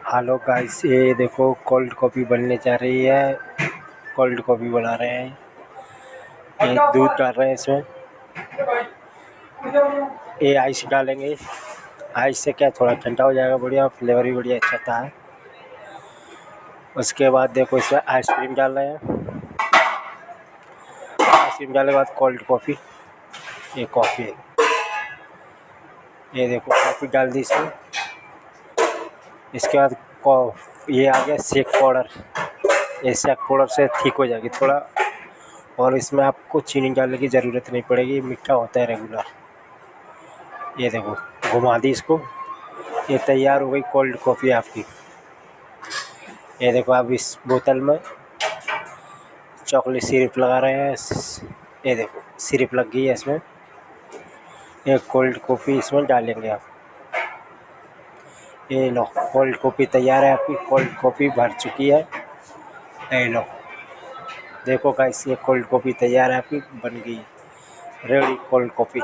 Hello guys, ये देखो cold coffee बनने जा रही है। कोल्ड कॉफ़ी बना रहे हैं। ये दूध डाल रहे हैं इसमें। ये आइस डालेंगे। आइस से क्या थोड़ा ठंडा हो जाएगा, बढ़िया फ्लेवर भी बढ़िया अच्छा आता है। उसके बाद देखो इसमें आइसक्रीम डाल रहे हैं। आइसक्रीम डालने के बाद कोल्ड कॉफ़ी, ये कॉफ़ी है। ये देखो कॉफ़ी डाल दी इसमें। इसके बाद ये आ गया शेक पाउडर। ये शेक पाउडर से ठीक हो जाएगी थोड़ा, और इसमें आपको चीनी डालने की ज़रूरत नहीं पड़ेगी, मीठा होता है रेगुलर। ये देखो घुमा दी इसको, ये तैयार हो गई कोल्ड कॉफ़ी आपकी। ये देखो आप इस बोतल में चॉकलेट सिरप लगा रहे हैं। ये देखो सिरप लग गई है इसमें। ये कोल्ड कॉफ़ी इसमें डालेंगे आप। ये लो कोल्ड कॉफ़ी तैयार है आपकी। कोल्ड कॉफ़ी भर चुकी है। ये लो देखो गाइस, ये कोल्ड कॉफ़ी तैयार है आपकी, बन गई रेडी कोल्ड कॉफ़ी।